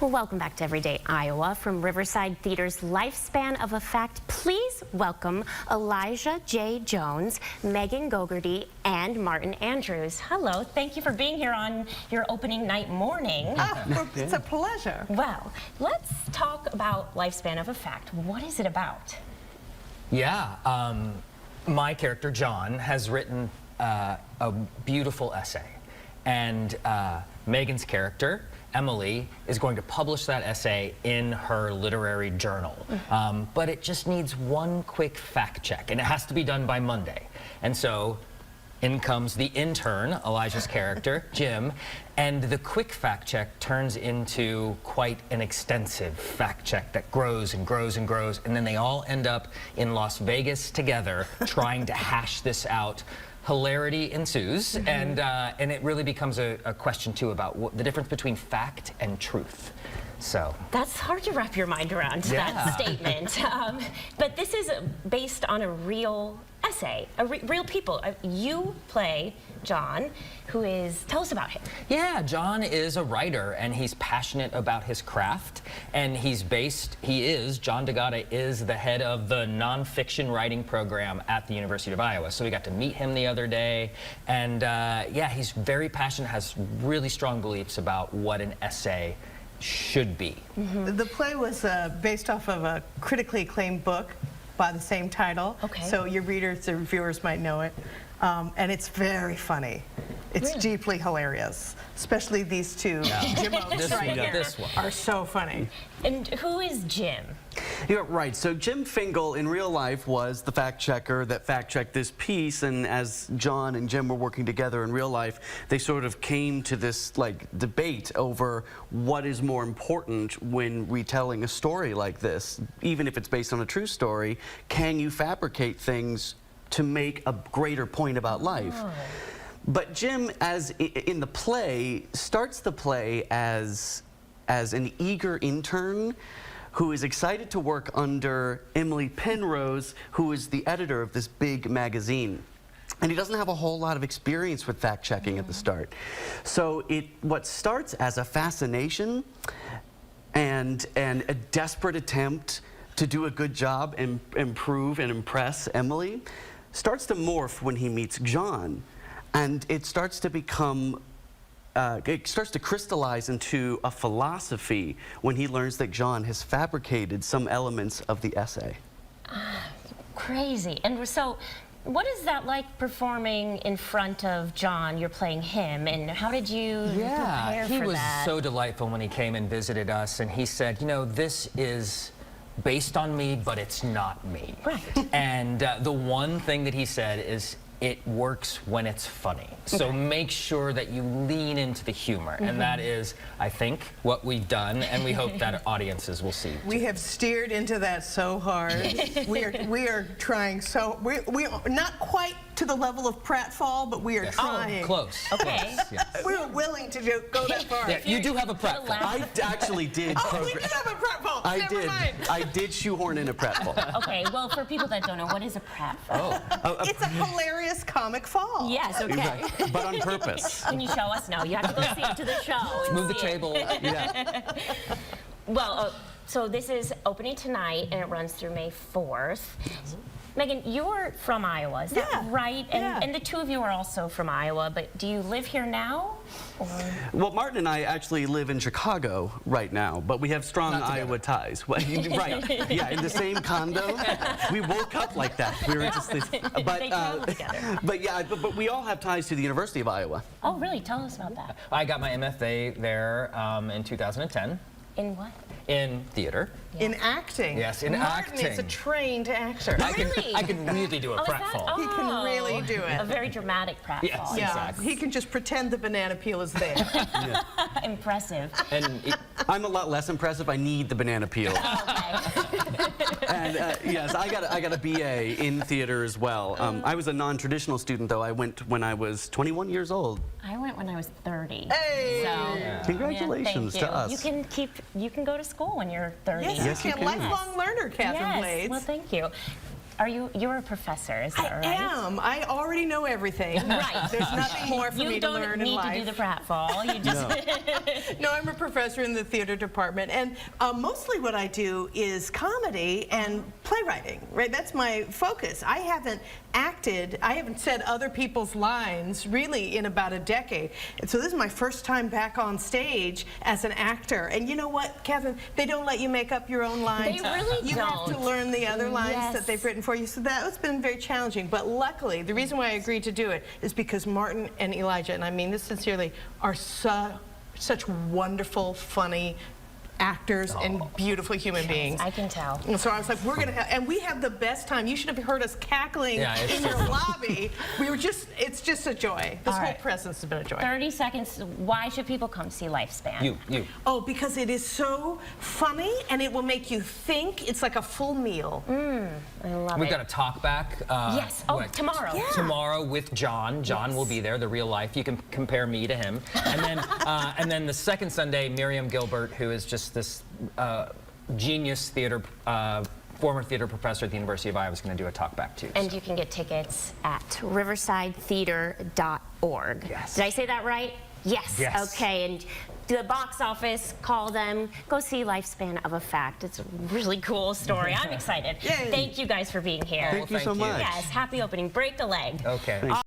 Well, welcome back to Everyday Iowa. From Riverside Theatre's Lifespan of a Fact, please welcome Elijah J. Jones, Megan Gogarty, and Martin Andrews. Hello, thank you for being here on your opening night morning. Oh, it's a pleasure. Well, let's talk about Lifespan of a Fact. What is it about? Yeah, my character, John, has written a beautiful essay. And Megan's character, Emily, is going to publish that essay in her literary journal. But it just needs one quick fact check, and it has to be done by Monday. And so in comes the intern, Elijah's character, Jim, and the quick fact check turns into quite an extensive fact check that grows and grows and grows, and then they all end up in Las Vegas together trying to hash this out. Hilarity ensues, and it really becomes a question too about the difference between fact and truth. So that's hard to wrap your mind around, that statement. But this is based on a real essay, real people. You play John, who is, tell us about him. Yeah, John is a writer, and he's passionate about his craft, and John DeGata is the head of the nonfiction writing program at the University of Iowa. So we got to meet him the other day, and yeah, he's very passionate, has really strong beliefs about what an essay should be. The play was based off of a critically acclaimed book by the same title. Okay. So your readers or viewers might know it. And it's very funny. It's deeply hilarious. Especially these two Jim-O's right here are so funny. And who is Jim? You're right. So Jim Fingal in real life was the fact checker that fact checked this piece, and as John and Jim were working together in real life, they sort of came to this debate over what is more important when retelling a story like this. Even if it's based on a true story, can you fabricate things to make a greater point about life? But Jim, as in the play, starts the play as an eager intern who is excited to work under Emily Penrose, who is the editor of this big magazine. And he doesn't have a whole lot of experience with fact-checking at the start. So what starts as a fascination and a desperate attempt to do a good job and improve and impress Emily starts to morph when he meets John. And it starts to become, it starts to crystallize into a philosophy when he learns that John has fabricated some elements of the essay. Crazy. And so, what is that like performing in front of John? You're playing him, and how did you prepare for that? He was so delightful when he came and visited us, and he said, you know, this is based on me, but it's not me. Right. And the one thing that he said is, it works when it's funny. So make sure that you lean into the humor. And that is, I think, what we've done, and we hope that audiences will see. We have steered into that so hard. we are trying so, we are not quite to the level of pratfall, but we are trying. Oh, close. Okay. Yes. We're willing to go that far. Yeah, you do have a pratfall. I actually did. We do have a pratfall. I did shoehorn in a pratfall. Okay, well, for people that don't know, what is a pratfall? It's a hilarious comic fall. Yes, okay. Right. But on purpose. Can you show us? No, you have to go see it to the show. Let's move the table. Yeah. Well, so this is opening tonight, and it runs through May 4th. Megan, you're from Iowa, is that right? And the two of you are also from Iowa, but do you live here now? Or? Well, Martin and I actually live in Chicago right now, but we have strong Iowa ties. Well, right, yeah, in the same condo. We woke up like that. We were just this, but we all have ties to the University of Iowa. Oh, really? Tell us about that. I got my MFA there in 2010. In what? In theater. In acting. Yes, in acting. Martin is a trained actor. Really? I can really do a pratfall. He can really do it. A very dramatic pratfall. Yes, exactly. He can just pretend the banana peel is there. Impressive. And I'm a lot less impressive. I need the banana peel. And yes, I got a BA in theater as well. I was a non-traditional student, though. I went when I was 21 years old. I went when I was 30. Hey! So, Congratulations to us. You can go to school when you're 30. Yes, you can. Lifelong learner, Catherine Blades. Well, thank you. you're a professor, is that right? I am. I already know everything. Right. There's nothing more for me to learn in You don't life. need to do the pratfall. You just No, I'm a professor in the theater department, and mostly what I do is comedy and playwriting, right? That's my focus. I haven't said other people's lines really in about a decade. And so this is my first time back on stage as an actor. And you know what, Kevin? They don't let you make up your own lines. They really You have to don't. learn the other lines Yes. that they've written for you. So that has been very challenging. But luckily, the reason why I agreed to do it is because Martin and Elijah, and I mean this sincerely, are such wonderful, funny actors and beautiful human beings. I can tell. And so I was like, we're going to have, and we have the best time. You should have heard us cackling Yeah, in your lobby. It's just a joy. This All whole right. presence has been a joy. 30 seconds. Why should people come see Lifespan? You. Oh, because it is so funny and it will make you think. It's like a full meal. I love We've it. got a talk back. Yes. Oh, tomorrow. Yeah. Tomorrow with John. John will be there, the real life. You can compare me to him. And then the second Sunday, Miriam Gilbert, who is just this genius theater, former theater professor at the University of Iowa, is going to do a talk back too. And you can get tickets at riversidetheatre.org. Yes. Did I say that right? Yes. Yes. Okay. And the box office, call them, go see Lifespan of a Fact. It's a really cool story. I'm excited. Yay. Thank you guys for being here. Thank you so much. Yes. Happy opening. Break a leg. Okay.